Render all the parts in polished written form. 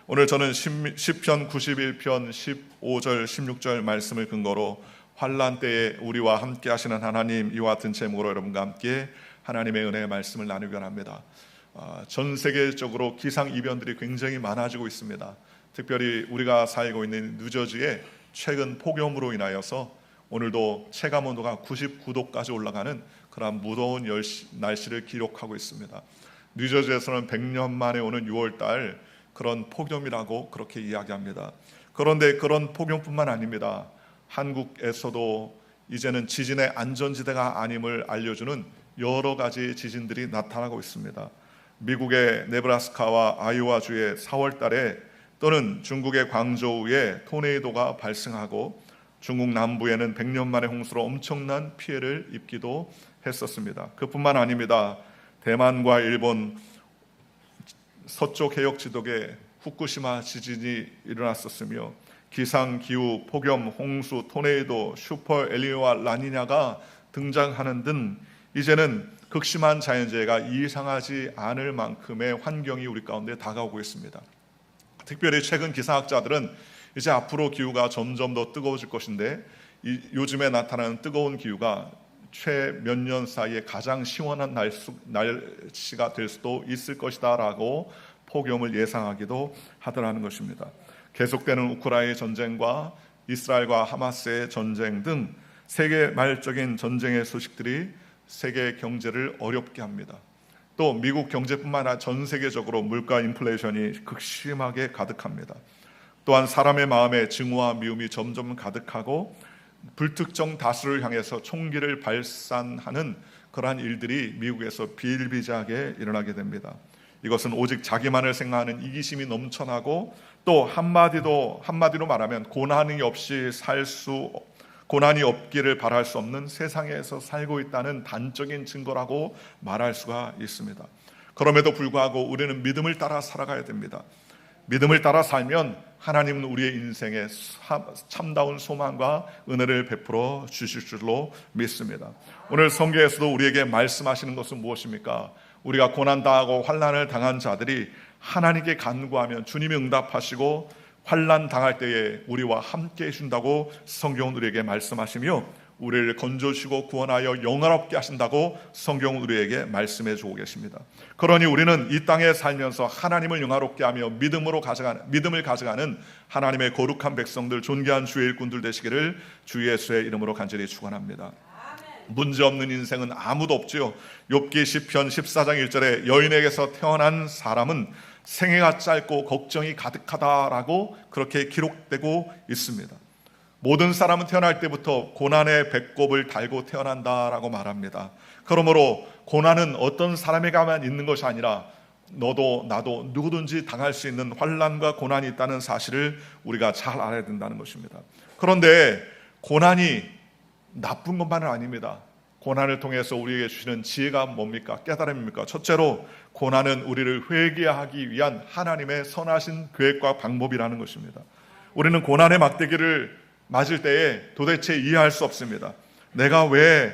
오늘 저는 시편 91편 15절 16절 말씀을 근거로 환난 때에 우리와 함께 하시는 하나님, 이와 같은 제목으로 여러분과 함께 하나님의 은혜의 말씀을 나누기 원합니다. 전 세계적으로 기상이변들이 굉장히 많아지고 있습니다. 특별히 우리가 살고 있는 뉴저지에 최근 폭염으로 인하여서 오늘도 체감온도가 99도까지 올라가는 그런 무더운 날씨를 기록하고 있습니다. 뉴저지에서는 100년 만에 오는 6월달 그런 폭염이라고 그렇게 이야기합니다. 그런데 그런 폭염뿐만 아닙니다. 한국에서도 이제는 지진의 안전지대가 아님을 알려주는 여러 가지 지진들이 나타나고 있습니다. 미국의 네브라스카와 아이오와주의 4월 달에, 또는 중국의 광저우에 토네이도가 발생하고 중국 남부에는 100년 만에 홍수로 엄청난 피해를 입기도 했었습니다. 그뿐만 아닙니다. 대만과 일본 서쪽 해역 지도에 후쿠시마 지진이 일어났었으며 기상기후, 폭염, 홍수, 토네이도, 슈퍼 엘니뇨와 라니냐가 등장하는 등 이제는 극심한 자연재해가 이상하지 않을 만큼의 환경이 우리 가운데 다가오고 있습니다. 특별히 최근 기상학자들은 이제 앞으로 기후가 점점 더 뜨거워질 것인데, 요즘에 나타나는 뜨거운 기후가 최 몇 년 사이에 가장 시원한 날씨가 될 수도 있을 것이다 라고 폭염을 예상하기도 하더라는 것입니다. 계속되는 우크라이나 전쟁과 이스라엘과 하마스의 전쟁 등 세계 말적인 전쟁의 소식들이 세계 경제를 어렵게 합니다. 또 미국 경제뿐만 아니라 전 세계적으로 물가 인플레이션이 극심하게 가득합니다. 또한 사람의 마음에 증오와 미움이 점점 가득하고 불특정 다수를 향해서 총기를 발산하는 그러한 일들이 미국에서 비일비재하게 일어나게 됩니다. 이것은 오직 자기만을 생각하는 이기심이 넘쳐나고, 또 한마디로 말하면 고난이 없기를 바랄 수 없는 세상에서 살고 있다는 단적인 증거라고 말할 수가 있습니다. 그럼에도 불구하고 우리는 믿음을 따라 살아가야 됩니다. 믿음을 따라 살면 하나님은 우리의 인생에 참다운 소망과 은혜를 베풀어 주실 줄로 믿습니다. 오늘 성경에서도 우리에게 말씀하시는 것은 무엇입니까? 우리가 고난당하고 환난을 당한 자들이 하나님께 간구하면 주님이 응답하시고 환난 당할 때에 우리와 함께 해준다고 성경은 우리에게 말씀하시며, 우리를 건져주시고 구원하여 영화롭게 하신다고 성경은 우리에게 말씀해 주고 계십니다. 그러니 우리는 이 땅에 살면서 하나님을 영화롭게 하며 믿음을 가져가는 하나님의 거룩한 백성들, 존귀한 주의 일꾼들 되시기를 주 예수의 이름으로 간절히 축원합니다. 문제없는 인생은 아무도 없지요. 욥기 시편 14장 1절에 여인에게서 태어난 사람은 생애가 짧고 걱정이 가득하다라고 그렇게 기록되고 있습니다. 모든 사람은 태어날 때부터 고난의 배꼽을 달고 태어난다라고 말합니다. 그러므로 고난은 어떤 사람에게만 있는 것이 아니라 너도 나도 누구든지 당할 수 있는 환난과 고난이 있다는 사실을 우리가 잘 알아야 된다는 것입니다. 그런데 고난이 나쁜 것만은 아닙니다. 고난을 통해서 우리에게 주시는 지혜가 뭡니까? 깨달음입니까? 첫째로 고난은 우리를 회개하기 위한 하나님의 선하신 계획과 방법이라는 것입니다. 우리는 고난의 막대기를 맞을 때에 도대체 이해할 수 없습니다. 내가 왜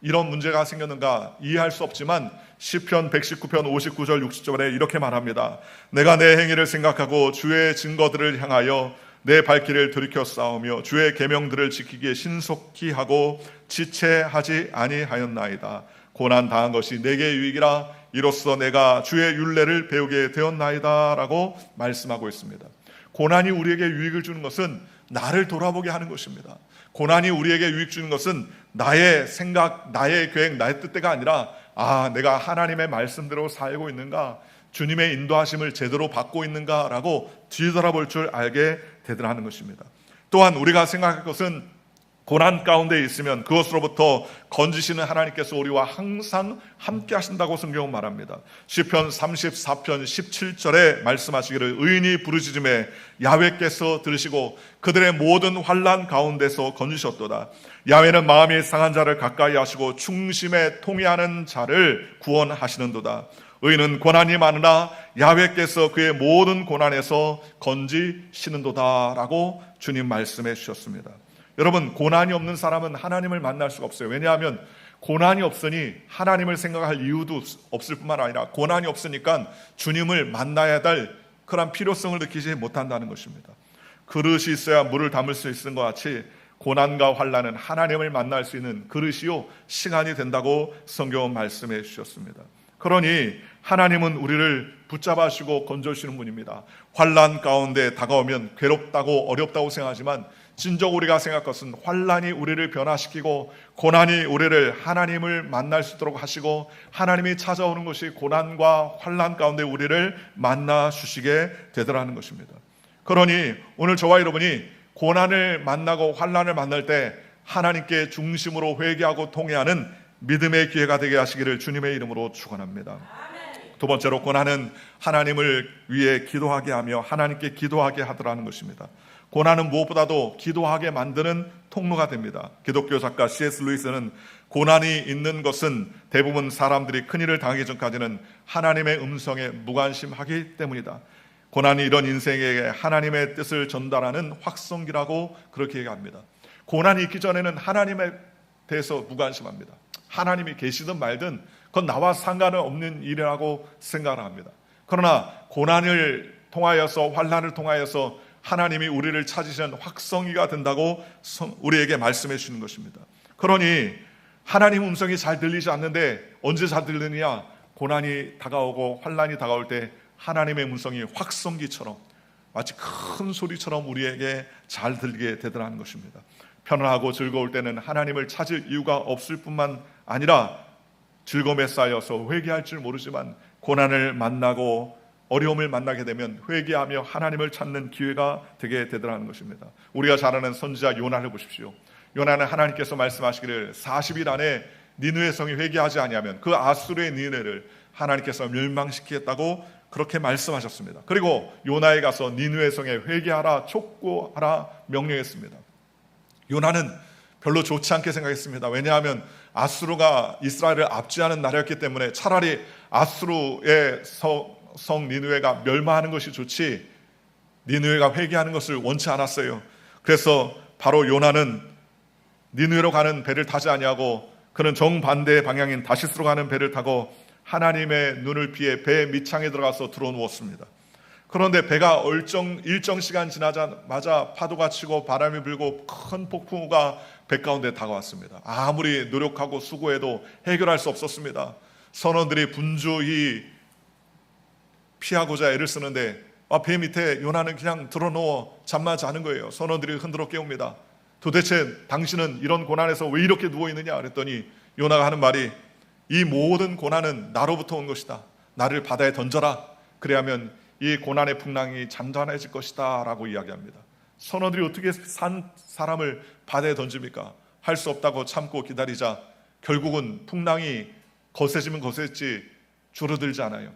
이런 문제가 생겼는가 이해할 수 없지만 시편 119편 59절 60절에 이렇게 말합니다. 내가 내 행위를 생각하고 주의 증거들을 향하여 내 발길을 돌이켜 싸우며 주의 계명들을 지키기에 신속히 하고 지체하지 아니하였나이다. 고난 당한 것이 내게 유익이라 이로써 내가 주의 율례를 배우게 되었나이다 라고 말씀하고 있습니다. 고난이 우리에게 유익을 주는 것은 나를 돌아보게 하는 것입니다. 고난이 우리에게 유익 주는 것은 나의 생각, 나의 계획, 나의 뜻대가 아니라 내가 하나님의 말씀대로 살고 있는가, 주님의 인도하심을 제대로 받고 있는가라고 뒤돌아볼 줄 알게 되더라는 것입니다. 또한 우리가 생각할 것은 고난 가운데 있으면 그것으로부터 건지시는 하나님께서 우리와 항상 함께 하신다고 성경은 말합니다. 시편 34편 17절에 말씀하시기를 의인이 부르짖음에 야훼께서 들으시고 그들의 모든 환난 가운데서 건지셨도다. 야훼는 마음이 상한 자를 가까이 하시고 충심에 통회하는 자를 구원하시는도다. 의인은 고난이 많으나 야훼께서 그의 모든 고난에서 건지시는도다 라고 주님 말씀해 주셨습니다. 여러분, 고난이 없는 사람은 하나님을 만날 수가 없어요. 왜냐하면 고난이 없으니 하나님을 생각할 이유도 없을 뿐만 아니라 고난이 없으니까 주님을 만나야 될 그런 필요성을 느끼지 못한다는 것입니다. 그릇이 있어야 물을 담을 수 있는 것 같이 고난과 환난은 하나님을 만날 수 있는 그릇이요 시간이 된다고 성경은 말씀해 주셨습니다. 그러니 하나님은 우리를 붙잡아 주시고 건져 주시는 분입니다. 환난 가운데 다가오면 괴롭다고 어렵다고 생각하지만 진정 우리가 생각할 것은 환난이 우리를 변화시키고 고난이 우리를 하나님을 만날 수 있도록 하시고 하나님이 찾아오는 것이 고난과 환난 가운데 우리를 만나 주시게 되더라는 것입니다. 그러니 오늘 저와 여러분이 고난을 만나고 환난을 만날 때 하나님께 중심으로 회개하고 통회하는 믿음의 기회가 되게 하시기를 주님의 이름으로 축원합니다. 두 번째로 고난은 하나님을 위해 기도하게 하며 하나님께 기도하게 하더라는 것입니다. 고난은 무엇보다도 기도하게 만드는 통로가 됩니다. 기독교 작가 C.S. 루이스는 고난이 있는 것은 대부분 사람들이 큰일을 당하기 전까지는 하나님의 음성에 무관심하기 때문이다. 고난이 이런 인생에게 하나님의 뜻을 전달하는 확성기라고 그렇게 얘기합니다. 고난이 있기 전에는 하나님에 대해서 무관심합니다. 하나님이 계시든 말든 그건 나와 상관은 없는 일이라고 생각을 합니다. 그러나 고난을 통하여서 환난을 통하여서 하나님이 우리를 찾으시는 확성기가 된다고 우리에게 말씀해 주시는 것입니다. 그러니 하나님 음성이 잘 들리지 않는데 언제 잘 들리느냐? 고난이 다가오고 환난이 다가올 때 하나님의 음성이 확성기처럼 마치 큰 소리처럼 우리에게 잘 들리게 되더라는 것입니다. 편안하고 즐거울 때는 하나님을 찾을 이유가 없을 뿐만 아니라 즐거움에 쌓여서 회개할 줄 모르지만 고난을 만나고 어려움을 만나게 되면 회개하며 하나님을 찾는 기회가 되게 되더라는 것입니다. 우리가 잘 아는 선지자 요나를 보십시오. 요나는 하나님께서 말씀하시기를 40일 안에 니느웨 성이 회개하지 아니하면 그 아수르의 니느웨를 하나님께서 멸망시키겠다고 그렇게 말씀하셨습니다. 그리고 요나에 가서 니느웨 성에 회개하라 촉구하라 명령했습니다. 요나는 별로 좋지 않게 생각했습니다. 왜냐하면 아수르가 이스라엘을 압제하는 나라였기 때문에 차라리 아수르의 성 니느웨가 멸망하는 것이 좋지 니느웨가 회개하는 것을 원치 않았어요. 그래서 바로 요나는 니느웨로 가는 배를 타지 아니하고 그는 정반대의 방향인 다시스로 가는 배를 타고 하나님의 눈을 피해 배 밑창에 들어가서 들어누웠습니다. 그런데 배가 일정 시간 지나자마자 파도가 치고 바람이 불고 큰 폭풍우가 배 가운데 다가왔습니다. 아무리 노력하고 수고해도 해결할 수 없었습니다. 선원들이 분주히 피하고자 애를 쓰는데 배 밑에 요나는 그냥 들어누워 잠만 자는 거예요. 선원들이 흔들어 깨웁니다. 도대체 당신은 이런 고난에서 왜 이렇게 누워있느냐 그랬더니 요나가 하는 말이 이 모든 고난은 나로부터 온 것이다. 나를 바다에 던져라. 그래야면 이 고난의 풍랑이 잔잔해질 것이다 라고 이야기합니다. 선원들이 어떻게 산 사람을 바다에 던집니까? 할 수 없다고 참고 기다리자 결국은 풍랑이 거세지면 거셌지 줄어들지 않아요.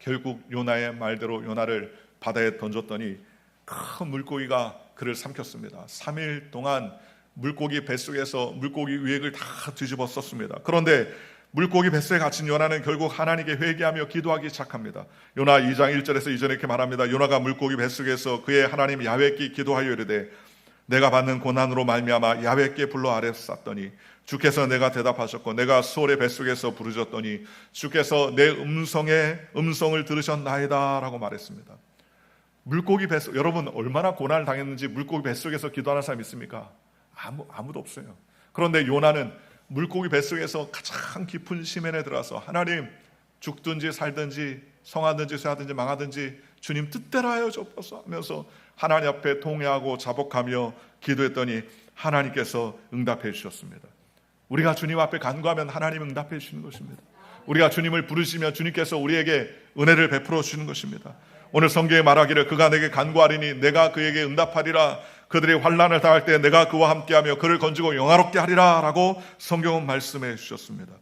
결국 요나의 말대로 요나를 바다에 던졌더니 큰 물고기가 그를 삼켰습니다. 3일 동안 물고기 뱃속에서 물고기 위액을 다 뒤집어 썼습니다. 그런데 물고기 뱃속에 갇힌 요나는 결국 하나님께 회개하며 기도하기 시작합니다. 요나 2장 1절에서 2절에 이렇게 말합니다. 요나가 물고기 뱃속에서 그의 하나님 야훼께 기도하여 이르되 내가 받는 고난으로 말미암아 야훼께 불러 아래서 쌌더니 주께서 내가 대답하셨고 내가 수월의 뱃속에서 부르짖었더니 주께서 내 음성을 들으셨나이다 라고 말했습니다. 물고기 뱃속, 여러분 얼마나 고난을 당했는지 물고기 뱃속에서 기도하는 사람이 있습니까? 아무도 없어요. 그런데 요나는 물고기 뱃속에서 가장 깊은 심연에 들어가서 하나님 죽든지 살든지 성하든지 쇠하든지 망하든지 주님 뜻대로 하여 주옵소서 하면서 하나님 앞에 통회하고 자복하며 기도했더니 하나님께서 응답해 주셨습니다. 우리가 주님 앞에 간구하면 하나님 응답해 주시는 것입니다. 우리가 주님을 부르시면 주님께서 우리에게 은혜를 베풀어 주시는 것입니다. 오늘 성경에 말하기를 그가 내게 간구하리니 내가 그에게 응답하리라. 그들이 환난을 당할 때 내가 그와 함께하며 그를 건지고 영화롭게 하리라 라고 성경은 말씀해 주셨습니다.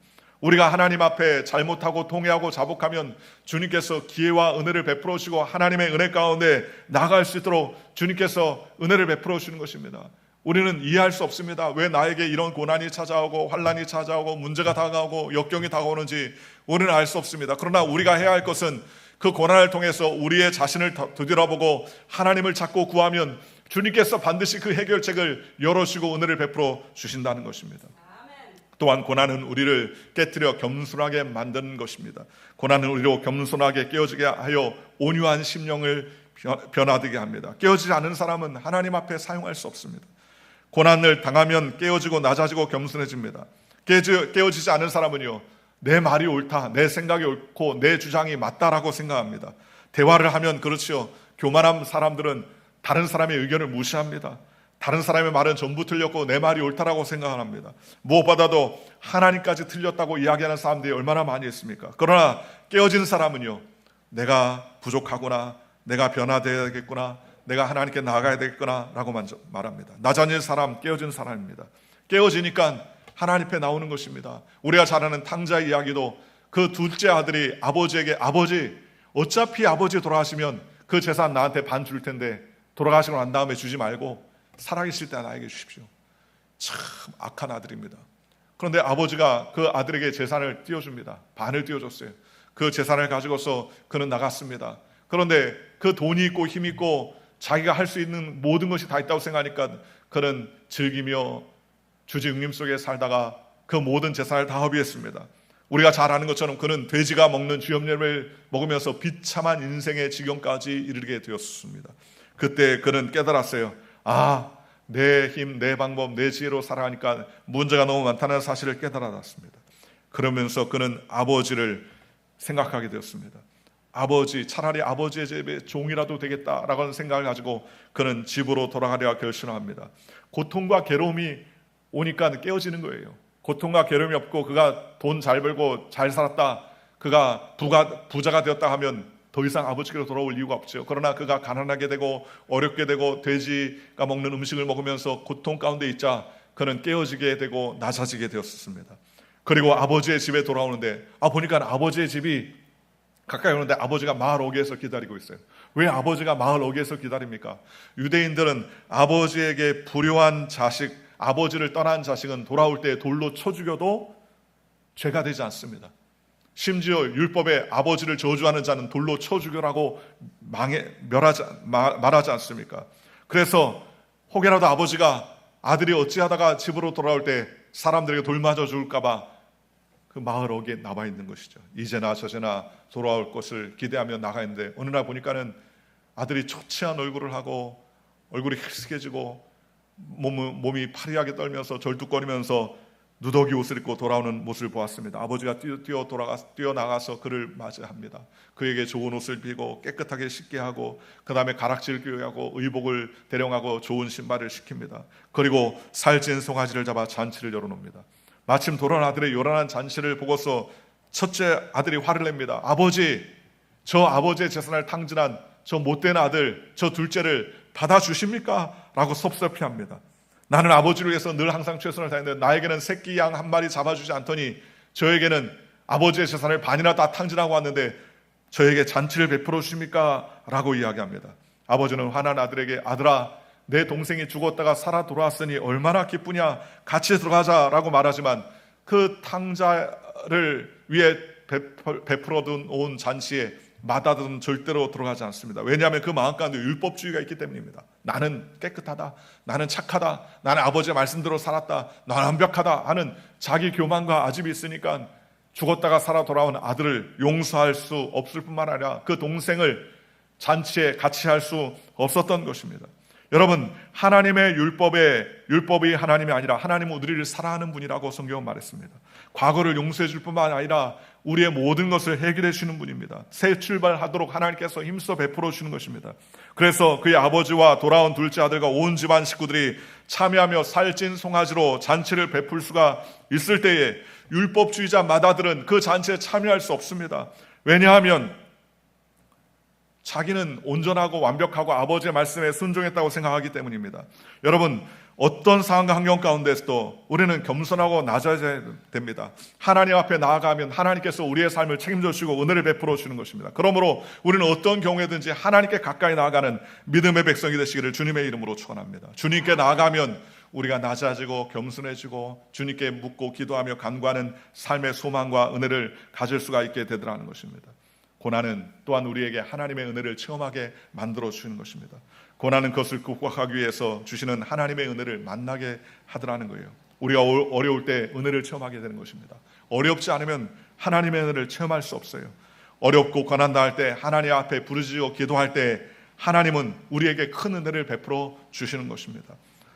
우리가 하나님 앞에 잘못하고 통회하고 자복하면 주님께서 기회와 은혜를 베풀어 주시고 하나님의 은혜 가운데 나아갈 수 있도록 주님께서 은혜를 베풀어 주시는 것입니다. 우리는 이해할 수 없습니다. 왜 나에게 이런 고난이 찾아오고 환난이 찾아오고 문제가 다가오고 역경이 다가오는지 우리는 알 수 없습니다. 그러나 우리가 해야 할 것은 그 고난을 통해서 우리의 자신을 되돌아보고 하나님을 찾고 구하면 주님께서 반드시 그 해결책을 열어주시고 은혜를 베풀어 주신다는 것입니다. 또한 고난은 우리를 깨뜨려 겸손하게 만드는 것입니다. 고난은 우리로 겸손하게 깨어지게 하여 온유한 심령을 변화되게 합니다. 깨어지지 않은 사람은 하나님 앞에 사용할 수 없습니다. 고난을 당하면 깨어지고 낮아지고 겸손해집니다. 깨어지지 않은 사람은요, 내 말이 옳다, 내 생각이 옳고 내 주장이 맞다라고 생각합니다. 대화를 하면 그렇죠, 교만한 사람들은 다른 사람의 의견을 무시합니다. 다른 사람의 말은 전부 틀렸고 내 말이 옳다라고 생각합니다. 무엇보다도 하나님까지 틀렸다고 이야기하는 사람들이 얼마나 많이 있습니까? 그러나 깨어진 사람은요, 내가 부족하구나, 내가 변화되어야겠구나, 내가 하나님께 나아가야 되겠구나 라고 말합니다. 낮아진 사람, 깨어진 사람입니다. 깨어지니까 하나님 앞에 나오는 것입니다. 우리가 잘 아는 탕자의 이야기도 그 둘째 아들이 아버지에게, 아버지, 어차피 아버지 돌아가시면 그 재산 나한테 반 줄 텐데 돌아가시고 난 다음에 주지 말고 살아계실 때 나에게 주십시오. 참 악한 아들입니다. 그런데 아버지가 그 아들에게 재산을 띄워줍니다. 반을 띄워줬어요. 그 재산을 가지고서 그는 나갔습니다. 그런데 그 돈이 있고 힘이 있고 자기가 할 수 있는 모든 것이 다 있다고 생각하니까 그는 즐기며 주지응림 속에 살다가 그 모든 재산을 다 허비했습니다. 우리가 잘 아는 것처럼 그는 돼지가 먹는 쥐염려를 먹으면서 비참한 인생의 지경까지 이르게 되었습니다. 그때 그는 깨달았어요. 내 힘, 내 방법, 내 지혜로 살아가니까 문제가 너무 많다는 사실을 깨달았습니다. 그러면서 그는 아버지를 생각하게 되었습니다. 차라리 아버지의 집에 종이라도 되겠다라고 생각을 가지고 그는 집으로 돌아가려 결심합니다. 고통과 괴로움이 오니까 깨어지는 거예요. 고통과 괴로움이 없고 그가 돈 잘 벌고 잘 살았다, 그가 부자가 되었다 하면 더 이상 아버지께로 돌아올 이유가 없죠. 그러나 그가 가난하게 되고 어렵게 되고 돼지가 먹는 음식을 먹으면서 고통 가운데 있자 그는 깨어지게 되고 낮아지게 되었습니다. 그리고 아버지의 집에 돌아오는데 보니까 아버지의 집이 가까이 오는데 아버지가 마을 어귀에서 기다리고 있어요. 왜 아버지가 마을 어귀에서 기다립니까? 유대인들은 아버지에게 불효한 자식, 아버지를 떠난 자식은 돌아올 때 돌로 쳐 죽여도 죄가 되지 않습니다. 심지어 율법에 아버지를 저주하는 자는 돌로 쳐 죽여라고 말하지 않습니까? 그래서 혹여라도 아버지가 아들이 어찌하다가 집으로 돌아올 때 사람들에게 돌 맞아 죽을까 봐 그 마을 어귀에 나와 있는 것이죠. 이제나 저제나 돌아올 것을 기대하며 나가 있는데 어느 날 보니까는 아들이 초췌한 얼굴을 하고 얼굴이 헬쓱해지고 몸이 파리하게 떨면서 절뚝거리면서 누더기 옷을 입고 돌아오는 모습을 보았습니다. 아버지가 뛰어나가서 그를 맞이합니다. 그에게 좋은 옷을 비고 깨끗하게 씻게 하고 그 다음에 가락지를 끼우고 의복을 대령하고 좋은 신발을 시킵니다. 그리고 살찐 송아지를 잡아 잔치를 열어놓습니다. 마침 돌아온 아들의 요란한 잔치를 보고서 첫째 아들이 화를 냅니다. 아버지, 저 아버지의 재산을 탕진한 저 못된 아들, 저 둘째를 받아주십니까? 라고 섭섭해합니다. 나는 아버지를 위해서 늘 항상 최선을 다했는데 나에게는 새끼 양 한 마리 잡아주지 않더니 저에게는 아버지의 재산을 반이나 다 탕진하고 왔는데 저에게 잔치를 베풀어 주십니까? 라고 이야기합니다. 아버지는 화난 아들에게 아들아, 내 동생이 죽었다가 살아 돌아왔으니 얼마나 기쁘냐, 같이 들어가자라고 말하지만 그 탕자를 위해 베풀어 온 잔치에 마다든 절대로 들어가지 않습니다. 왜냐하면 그 마음 가운데 율법주의가 있기 때문입니다. 나는 깨끗하다, 나는 착하다, 나는 아버지의 말씀대로 살았다, 나는 완벽하다 하는 자기 교만과 아집이 있으니까 죽었다가 살아 돌아온 아들을 용서할 수 없을 뿐만 아니라 그 동생을 잔치에 같이 할 수 없었던 것입니다. 여러분, 하나님의 율법이 하나님이 아니라 하나님은 우리를 사랑하는 분이라고 성경은 말했습니다. 과거를 용서해 줄 뿐만 아니라 우리의 모든 것을 해결해 주시는 분입니다. 새 출발하도록 하나님께서 힘써 베풀어 주시는 것입니다. 그래서 그의 아버지와 돌아온 둘째 아들과 온 집안 식구들이 참여하며 살찐 송아지로 잔치를 베풀 수가 있을 때에 율법주의자 마다들은 그 잔치에 참여할 수 없습니다. 왜냐하면 자기는 온전하고 완벽하고 아버지의 말씀에 순종했다고 생각하기 때문입니다. 여러분, 어떤 상황과 환경 가운데서도 우리는 겸손하고 낮아져야 됩니다. 하나님 앞에 나아가면 하나님께서 우리의 삶을 책임져 주시고 은혜를 베풀어 주시는 것입니다. 그러므로 우리는 어떤 경우에든지 하나님께 가까이 나아가는 믿음의 백성이 되시기를 주님의 이름으로 축원합니다. 주님께 나아가면 우리가 낮아지고 겸손해지고 주님께 묻고 기도하며 간구하는 삶의 소망과 은혜를 가질 수가 있게 되더라는 것입니다. 고난은 또한 우리에게 하나님의 은혜를 체험하게 만들어 주시는 것입니다. 고난은 그것을 극복하기 위해서 주시는 하나님의 은혜를 만나게 하더라는 거예요. 우리가 어려울 때 은혜를 체험하게 되는 것입니다. 어렵지 않으면 하나님의 은혜를 체험할 수 없어요. 어렵고 고난당할 때 하나님 앞에 부르짖어 기도할 때 하나님은 우리에게 큰 은혜를 베풀어 주시는 것입니다.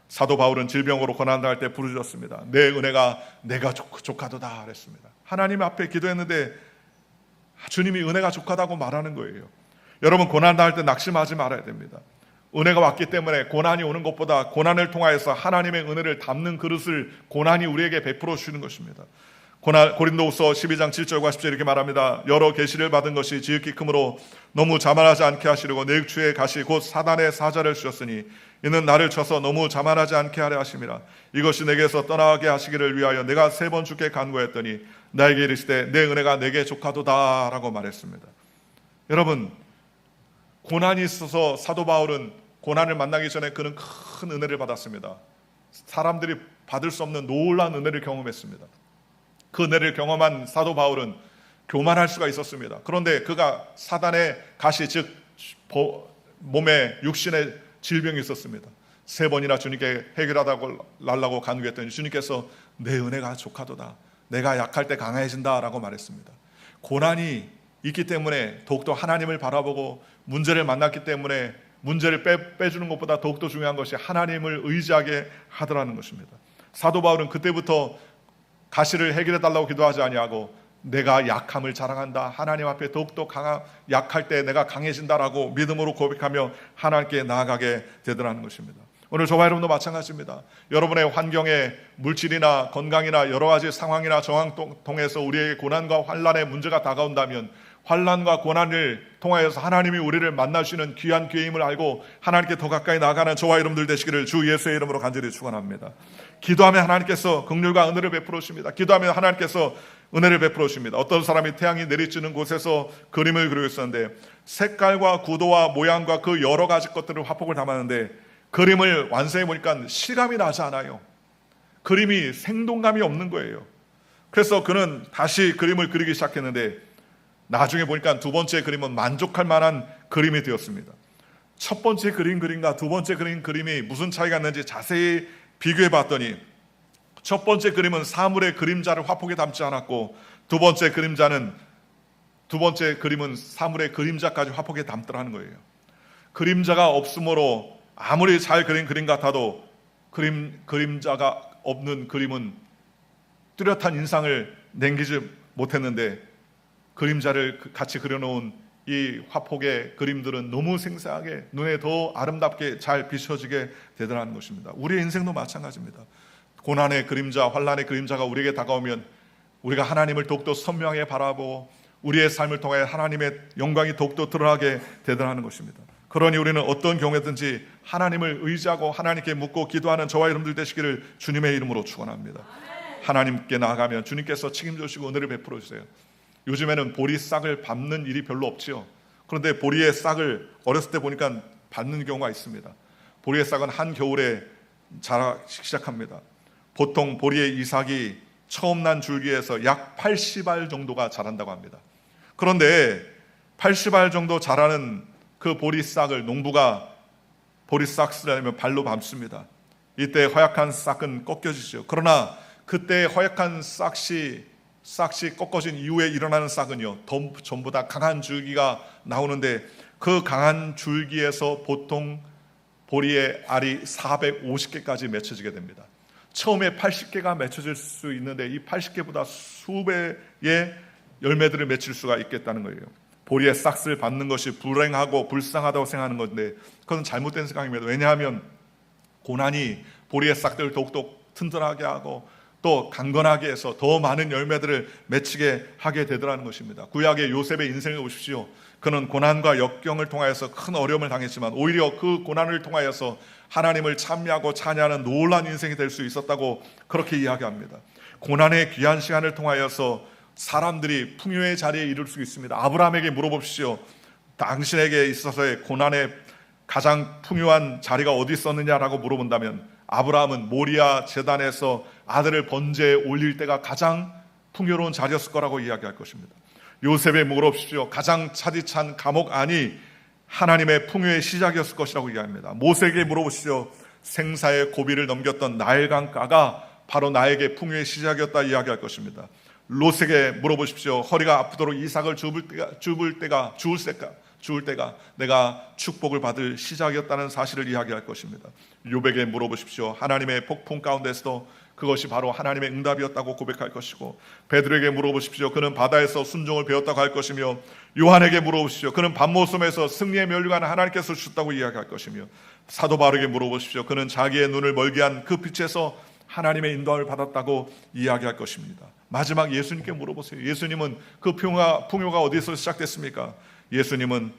사도 바울은 질병으로 고난당할 때 부르짖었습니다. 내 은혜가 내가 족하도다 그랬습니다. 하나님 앞에 기도했는데 주님이 은혜가 족하다고 말하는 거예요. 여러분, 고난당할 때 낙심하지 말아야 됩니다. 은혜가 왔기 때문에 고난이 오는 것보다 고난을 통하여서 하나님의 은혜를 담는 그릇을 고난이 우리에게 베풀어 주시는 것입니다. 고린도후서 12장 7절과 10절 이렇게 말합니다. 여러 계시를 받은 것이 지극히 크므로 너무 자만하지 않게 하시려고 내 육추의 가시 곧 사단의 사자를 주셨으니 이는 나를 쳐서 너무 자만하지 않게 하려 하심이라. 이것이 내게서 떠나게 하시기를 위하여 내가 3번 주께 간구했더니 나에게 이르시되 내 은혜가 내게 족하도다 라고 말했습니다. 여러분, 고난이 있어서 사도 바울은 고난을 만나기 전에 그는 큰 은혜를 받았습니다. 사람들이 받을 수 없는 놀라운 은혜를 경험했습니다. 그 은혜를 경험한 사도 바울은 교만할 수가 있었습니다. 그런데 그가 사단의 가시, 즉 몸에 육신의 질병이 있었습니다. 3번이나 주님께 해결하달라고 간구했더니 주님께서 내 은혜가 족하도다, 내가 약할 때 강해진다 라고 말했습니다. 고난이 있기 때문에 더욱더 하나님을 바라보고 문제를 만났기 때문에 문제를 빼주는 것보다 더욱더 중요한 것이 하나님을 의지하게 하더라는 것입니다. 사도 바울은 그때부터 가시를 해결해달라고 기도하지 아니하고 내가 약함을 자랑한다, 하나님 앞에 더욱더 약할 때 내가 강해진다라고 믿음으로 고백하며 하나님께 나아가게 되더라는 것입니다. 오늘 저와 여러분도 마찬가지입니다. 여러분의 환경에 물질이나 건강이나 여러 가지 상황이나 정황 통해서 우리에게 고난과 환난의 문제가 다가온다면 환난과 고난을 통하여서 하나님이 우리를 만나시는 귀한 기회임을 알고 하나님께 더 가까이 나아가는 저와 여러분들 되시기를 주 예수의 이름으로 간절히 축원합니다. 기도하면 하나님께서 긍휼과 은혜를 베풀어 주십니다. 기도하면 하나님께서 은혜를 베풀어 주십니다. 어떤 사람이 태양이 내리쬐는 곳에서 그림을 그리고 있었는데 색깔과 구도와 모양과 그 여러 가지 것들을 화폭을 담았는데 그림을 완성해 보니까 실감이 나지 않아요. 그림이 생동감이 없는 거예요. 그래서 그는 다시 그림을 그리기 시작했는데 나중에 보니까 2번째 그림은 만족할 만한 그림이 되었습니다. 첫 번째 그림과 2번째 그림이 무슨 차이가 있는지 자세히 비교해 봤더니 첫 번째 그림은 사물의 그림자를 화폭에 담지 않았고 두 번째 그림은 사물의 그림자까지 화폭에 담더라는 거예요. 그림자가 없으므로 아무리 잘 그린 그림 같아도 그림자가 없는 그림은 뚜렷한 인상을 남기지 못했는데 그림자를 같이 그려놓은 이 화폭의 그림들은 너무 생생하게 눈에 더 아름답게 잘 비춰지게 되더라는 것입니다. 우리의 인생도 마찬가지입니다. 고난의 그림자, 환난의 그림자가 우리에게 다가오면 우리가 하나님을 더욱더 선명하게 바라보고 우리의 삶을 통해 하나님의 영광이 더욱더 드러나게 되더라는 것입니다. 그러니 우리는 어떤 경우에든지 하나님을 의지하고 하나님께 묻고 기도하는 저와 여러분들 되시기를 주님의 이름으로 축원합니다. 하나님께 나아가면 주님께서 책임져주시고 은혜를 베풀어 주세요. 요즘에는 보리싹을 밟는 일이 별로 없지요. 그런데 보리의 싹을 어렸을 때 보니까 밟는 경우가 있습니다. 보리의 싹은 한겨울에 자라기 시작합니다. 보통 보리의 이삭이 처음 난 줄기에서 약 80알 정도가 자란다고 합니다. 그런데 80알 정도 자라는 그 보리싹을 농부가 보리싹을 하려면 발로 밟습니다. 이때 허약한 싹은 꺾여지죠. 그러나 그때 허약한 싹이 꺾어진 이후에 일어나는 싹은요, 전부 다 강한 줄기가 나오는데 그 강한 줄기에서 보통 보리의 알이 450개까지 맺혀지게 됩니다. 처음에 80개가 맺혀질 수 있는데 이 80개보다 수배의 열매들을 맺힐 수가 있겠다는 거예요. 보리의 싹을 받는 것이 불행하고 불쌍하다고 생각하는 건데 그건 잘못된 생각입니다. 왜냐하면 고난이 보리의 싹들을 더욱더 튼튼하게 하고 또 강건하게 해서 더 많은 열매들을 맺히게 하게 되더라는 것입니다. 구약의 요셉의 인생을 보십시오. 그는 고난과 역경을 통하여서 큰 어려움을 당했지만 오히려 그 고난을 통하여서 하나님을 찬미하고 찬양하는 놀라운 인생이 될 수 있었다고 그렇게 이야기합니다. 고난의 귀한 시간을 통하여서 사람들이 풍요의 자리에 이를 수 있습니다. 아브라함에게 물어봅시오. 당신에게 있어서의 고난의 가장 풍요한 자리가 어디 있었느냐라고 물어본다면 아브라함은 모리아 제단에서 아들을 번제에 올릴 때가 가장 풍요로운 자리였을 거라고 이야기할 것입니다. 요셉에 물어보십시오. 가장 차디찬 감옥 안이 하나님의 풍요의 시작이었을 것이라고 이야기합니다. 모세에게 물어보십시오. 생사의 고비를 넘겼던 나일강가가 바로 나에게 풍요의 시작이었다 이야기할 것입니다. 롯에게 물어보십시오. 허리가 아프도록 이삭을 주울 때가 내가 축복을 받을 시작이었다는 사실을 이야기할 것입니다. 욥에게 물어보십시오. 하나님의 폭풍 가운데서도 그것이 바로 하나님의 응답이었다고 고백할 것이고, 베드로에게 물어보십시오. 그는 바다에서 순종을 배웠다고 할 것이며, 요한에게 물어보십시오. 그는 밤모섬에서 승리의 면류관을 하나님께서 주셨다고 이야기할 것이며, 사도 바울에게 물어보십시오. 그는 자기의 눈을 멀게 한 그 빛에서 하나님의 인도함을 받았다고 이야기할 것입니다. 마지막 예수님께 물어보세요. 예수님은 그 풍요가 어디서 시작됐습니까? 예수님은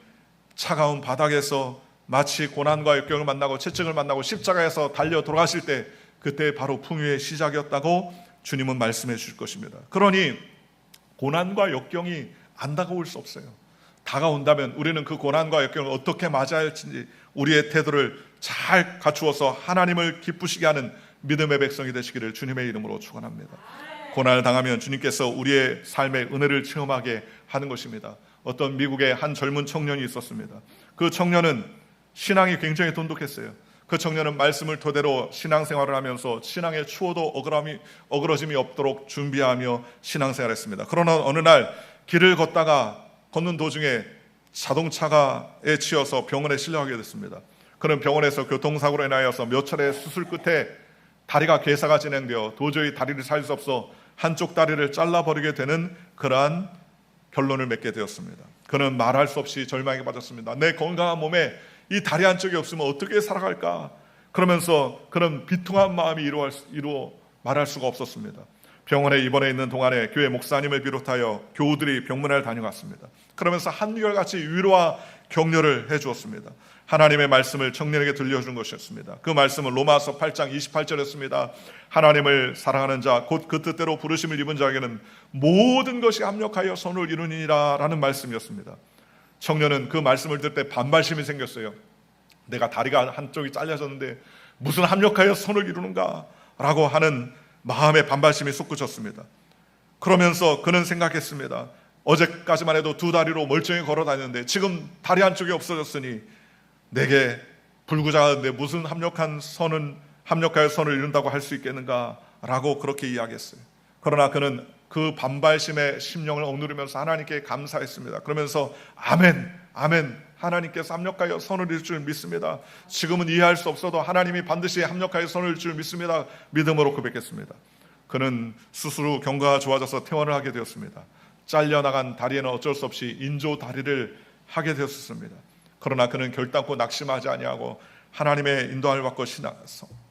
차가운 바닥에서 마치 고난과 역경을 만나고 채찍을 만나고 십자가에서 달려 돌아가실 때, 그때 바로 풍요의 시작이었다고 주님은 말씀해 주실 것입니다. 그러니 고난과 역경이 안 다가올 수 없어요. 다가온다면 우리는 그 고난과 역경을 어떻게 맞아야 할지 우리의 태도를 잘 갖추어서 하나님을 기쁘시게 하는 믿음의 백성이 되시기를 주님의 이름으로 축원합니다. 고난을 당하면 주님께서 우리의 삶의 은혜를 체험하게 하는 것입니다. 어떤 미국의 한 젊은 청년이 있었습니다. 그 청년은 신앙이 굉장히 돈독했어요. 그 청년은 말씀을 토대로 신앙생활을 하면서 신앙의 추호도 어그러짐이 없도록 준비하며 신앙생활을 했습니다. 그러나 어느 날 길을 걷는 도중에 자동차에 치여서 병원에 실려가게 됐습니다. 그는 병원에서 교통사고로 인하여서 몇 차례 수술 끝에 다리가 괴사가 진행되어 도저히 다리를 살 수 없어 한쪽 다리를 잘라버리게 되는 그러한 결론을 맺게 되었습니다. 그는 말할 수 없이 절망에 빠졌습니다. 내 건강한 몸에 이 다리 한쪽이 없으면 어떻게 살아갈까? 그러면서 그런 비통한 마음이 이루어 말할 수가 없었습니다. 병원에 입원해 있는 동안에 교회 목사님을 비롯하여 교우들이 병문안을 다녀갔습니다. 그러면서 한결같이 위로와 격려를 해주었습니다. 하나님의 말씀을 청년에게 들려준 것이었습니다. 그 말씀은 로마서 8장 28절이었습니다. 하나님을 사랑하는 자 곧 그 뜻대로 부르심을 입은 자에게는 모든 것이 합력하여 선을 이루니라 라는 말씀이었습니다. 청년은 그 말씀을 들을 때 반발심이 생겼어요. 내가 다리가 한쪽이 잘려졌는데 무슨 합력하여 선을 이루는가 라고 하는 마음의 반발심이 솟구쳤습니다. 그러면서 그는 생각했습니다. 어제까지만 해도 두 다리로 멀쩡히 걸어 다녔는데 지금 다리 한쪽이 없어졌으니 내게 불구자한데 무슨 합력하여 선을 이룬다고 할 수 있겠는가 라고 그렇게 이야기했어요. 그러나 그는 그 반발심의 심령을 억누르면서 하나님께 감사했습니다. 그러면서 아멘, 하나님께서 합력하여 선을 이룰 줄 믿습니다. 지금은 이해할 수 없어도 하나님이 반드시 합력하여 선을 이룰 줄 믿습니다. 믿음으로 고백했습니다. 그는 스스로 경과가 좋아져서 퇴원을 하게 되었습니다. 잘려나간 다리에는 어쩔 수 없이 인조 다리를 하게 되었습니다. 그러나 그는 결단코 낙심하지 아니하고 하나님의 인도함을 받고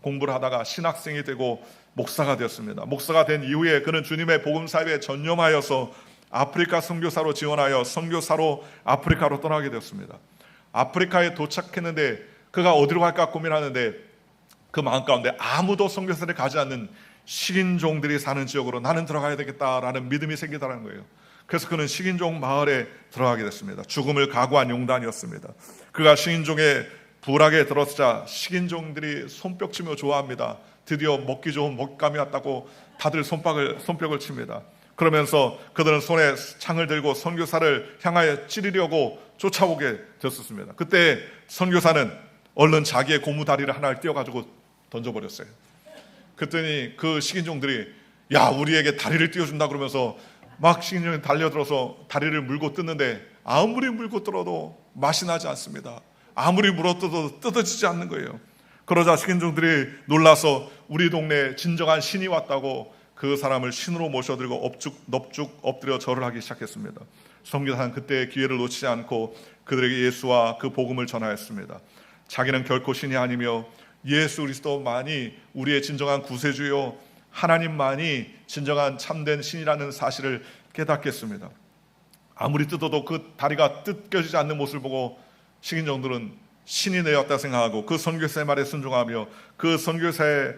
공부를 하다가 신학생이 되고 목사가 되었습니다. 목사가 된 이후에 그는 주님의 복음 사역에 전념하여서 아프리카 선교사로 지원하여 선교사로 아프리카로 떠나게 되었습니다. 아프리카에 도착했는데 그가 어디로 갈까 고민하는데 그 마음 가운데 아무도 선교사를 가지 않는 식인종들이 사는 지역으로 나는 들어가야 되겠다라는 믿음이 생기더라는 거예요. 그래서 그는 식인종 마을에 들어가게 됐습니다. 죽음을 각오한 용단이었습니다. 그가 식인종의 부락에 들어서자 식인종들이 손뼉치며 좋아합니다. 드디어 먹기 좋은 먹감이 왔다고 다들 손뼉을 칩니다. 그러면서 그들은 손에 창을 들고 선교사를 향하여 찌르려고 쫓아오게 됐었습니다. 그때 선교사는 얼른 자기의 고무다리를 하나를 띄워가지고 던져버렸어요. 그랬더니 그 식인종들이 야 우리에게 다리를 띄워준다 그러면서 막 식인종이 달려들어서 다리를 물고 뜯는데 아무리 물고 뜯어도 맛이 나지 않습니다. 아무리 물어뜯어도 뜯어지지 않는 거예요. 그러자 식인종들이 놀라서 우리 동네에 진정한 신이 왔다고 그 사람을 신으로 모셔들고 넙죽 엎드려 절을 하기 시작했습니다. 선교사는 그때의 기회를 놓치지 않고 그들에게 예수와 그 복음을 전하였습니다. 자기는 결코 신이 아니며 예수 그리스도만이 우리의 진정한 구세주요 하나님만이 진정한 참된 신이라는 사실을 깨닫겠습니다. 아무리 뜯어도 그 다리가 뜯겨지지 않는 모습을 보고 식인종들은 신이 내었다 생각하고 그 선교사의 말에 순종하며 그 선교사에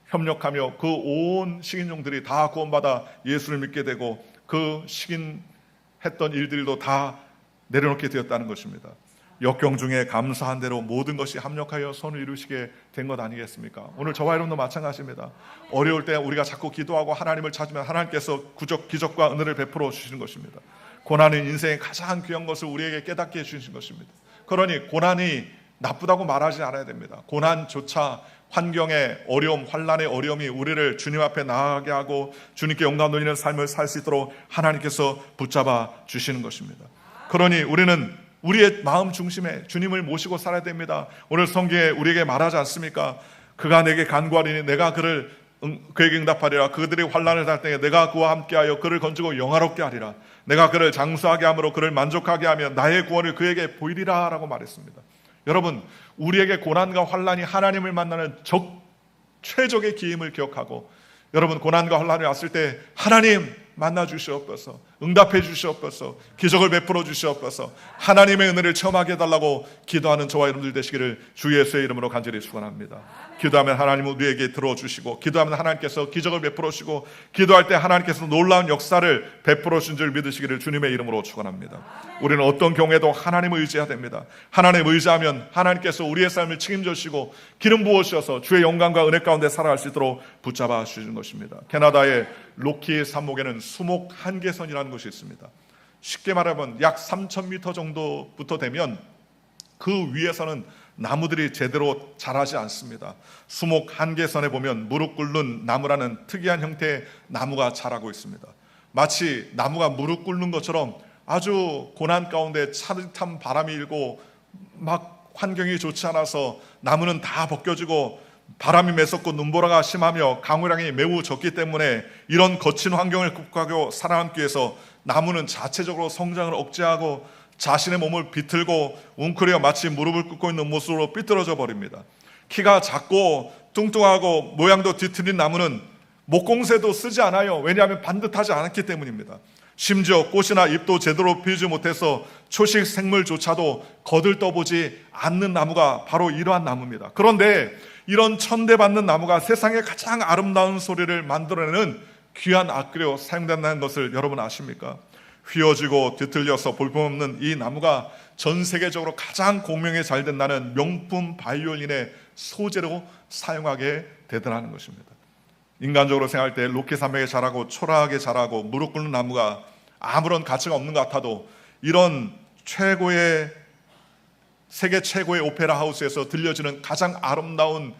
협력하며 그 온 식인종들이 다 구원받아 예수를 믿게 되고 그 식인했던 일들도 다 내려놓게 되었다는 것입니다. 역경 중에 감사한 대로 모든 것이 합력하여 선을 이루시게 된 것 아니겠습니까? 오늘 저와 여러분도 마찬가지입니다. 어려울 때 우리가 자꾸 기도하고 하나님을 찾으면 하나님께서 기적과 은혜를 베풀어 주시는 것입니다. 고난은 인생의 가장 귀한 것을 우리에게 깨닫게 해주신 것입니다. 그러니 고난이 나쁘다고 말하지 않아야 됩니다. 고난조차 환경의 어려움, 환난의 어려움이 우리를 주님 앞에 나아가게 하고 주님께 영광 돌리는 삶을 살 수 있도록 하나님께서 붙잡아 주시는 것입니다. 그러니 우리는 우리의 마음 중심에 주님을 모시고 살아야 됩니다. 오늘 성경에 우리에게 말하지 않습니까? 그가 내게 간구하리니 내가 그에게 응답하리라. 그들이 환난을 당할 때에 내가 그와 함께하여 그를 건지고 영화롭게 하리라. 내가 그를 장수하게 함으로 그를 만족하게 하며 나의 구원을 그에게 보이리라 라고 말했습니다. 여러분, 우리에게 고난과 환난이 하나님을 만나는 최적의 기임을 기억하고, 여러분, 고난과 환난이 왔을 때 하나님 만나 주시옵소서, 응답해 주시옵소서, 기적을 베풀어 주시옵소서, 하나님의 은혜를 체험하게 해달라고 기도하는 저와 여러분들 되시기를 주 예수의 이름으로 간절히 축원합니다. 기도하면 하나님은 우리에게 들어주시고, 기도하면 하나님께서 기적을 베풀어 주시고, 기도할 때 하나님께서 놀라운 역사를 베풀어 주신 줄 믿으시기를 주님의 이름으로 축원합니다. 우리는 어떤 경우에도 하나님을 의지해야 됩니다. 하나님을 의지하면 하나님께서 우리의 삶을 책임져 주시고 기름 부어 주셔서 주의 영광과 은혜 가운데 살아갈 수 있도록 붙잡아 주시는 것입니다. 캐나다의 로키 산목에는 수목 한계선이라는 것이 있습니다. 쉽게 말하면 약 3,000m 정도부터 되면 그 위에서는 나무들이 제대로 자라지 않습니다. 수목 한계선에 보면 무릎 꿇는 나무라는 특이한 형태의 나무가 자라고 있습니다. 마치 나무가 무릎 꿇는 것처럼 아주 고난 가운데 차듯한 바람이 일고 막 환경이 좋지 않아서 나무는 다 벗겨지고 바람이 매섭고 눈보라가 심하며 강우량이 매우 적기 때문에 이런 거친 환경을 극복하고 살아남기 위해서 나무는 자체적으로 성장을 억제하고 자신의 몸을 비틀고 웅크려 마치 무릎을 꿇고 있는 모습으로 삐뚤어져 버립니다. 키가 작고 뚱뚱하고 모양도 뒤틀린 나무는 목공새도 쓰지 않아요. 왜냐하면 반듯하지 않았기 때문입니다. 심지어 꽃이나 잎도 제대로 피우지 못해서 초식 생물조차도 거들떠보지 않는 나무가 바로 이러한 나무입니다. 그런데 이런 천대받는 나무가 세상에 가장 아름다운 소리를 만들어내는 귀한 악기로 사용된다는 것을 여러분 아십니까? 휘어지고 뒤틀려서 볼품없는 이 나무가 전 세계적으로 가장 공명에 잘 된다는 명품 바이올린의 소재로 사용하게 되더라는 것입니다. 인간적으로 생각할 때 로키 산맥에 자라고 초라하게 자라고 무릎 꿇는 나무가 아무런 가치가 없는 것 같아도 이런 세계 최고의 오페라 하우스에서 들려지는 가장 아름다운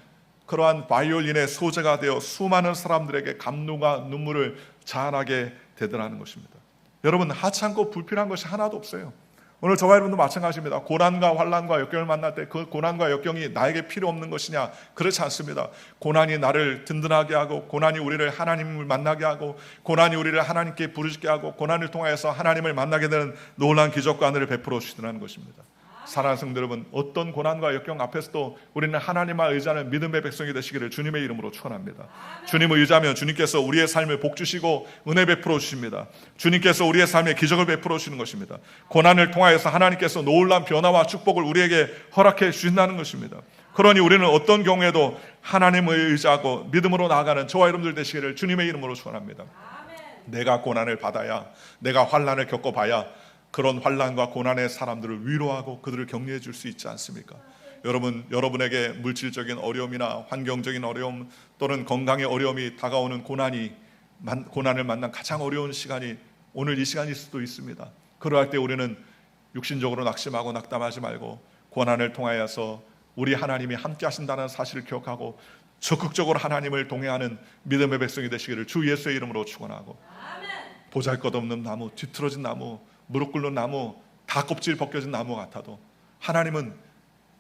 그러한 바이올린의 소재가 되어 수많은 사람들에게 감동과 눈물을 자아나게 되더라는 것입니다. 여러분, 하찮고 불필요한 것이 하나도 없어요. 오늘 저와 여러분도 마찬가지입니다. 고난과 환난과 역경을 만날 때 그 고난과 역경이 나에게 필요 없는 것이냐? 그렇지 않습니다. 고난이 나를 든든하게 하고, 고난이 우리를 하나님을 만나게 하고, 고난이 우리를 하나님께 부르짖게 하고, 고난을 통하여서 하나님을 만나게 되는 놀라운 기적과 은혜를 베풀어 주시더라는 것입니다. 사랑하는 성도 여러분, 어떤 고난과 역경 앞에서도 우리는 하나님만 의지하는 믿음의 백성이 되시기를 주님의 이름으로 축원합니다. 주님을 의지하면 주님께서 우리의 삶을 복주시고 은혜 베풀어 주십니다. 주님께서 우리의 삶에 기적을 베풀어 주시는 것입니다. 고난을 통하여서 하나님께서 놀라운 변화와 축복을 우리에게 허락해 주신다는 것입니다. 그러니 우리는 어떤 경우에도 하나님을 의지하고 믿음으로 나아가는 저와 여러분들 되시기를 주님의 이름으로 축원합니다. 내가 고난을 받아야, 내가 환난을 겪어봐야 그런 환난과 고난의 사람들을 위로하고 그들을 격려해 줄 수 있지 않습니까? 여러분에게 물질적인 어려움이나 환경적인 어려움 또는 건강의 어려움이 다가오는 고난을 만난 가장 어려운 시간이 오늘 이 시간일 수도 있습니다. 그러할 때 우리는 육신적으로 낙심하고 낙담하지 말고 고난을 통하여서 우리 하나님이 함께 하신다는 사실을 기억하고 적극적으로 하나님을 동행하는 믿음의 백성이 되시기를 주 예수의 이름으로 축원하고, 보잘것없는 나무, 뒤틀어진 나무, 무릎 꿇는 나무, 다 껍질 벗겨진 나무 같아도 하나님은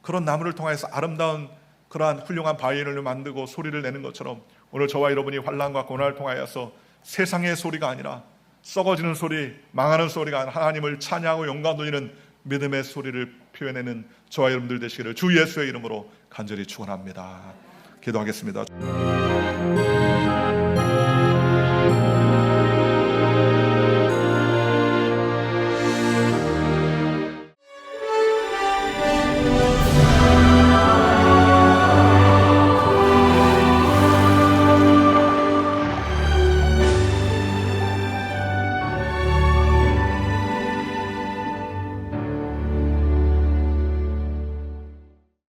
그런 나무를 통해서 아름다운 그러한 훌륭한 바이올린을 만들고 소리를 내는 것처럼 오늘 저와 여러분이 환난과 고난을 통하여서 세상의 소리가 아니라 썩어지는 소리, 망하는 소리가 아니라 하나님을 찬양하고 영광 돌리는 믿음의 소리를 표현하는 저와 여러분들 되시기를 주 예수의 이름으로 간절히 축원합니다. 기도하겠습니다.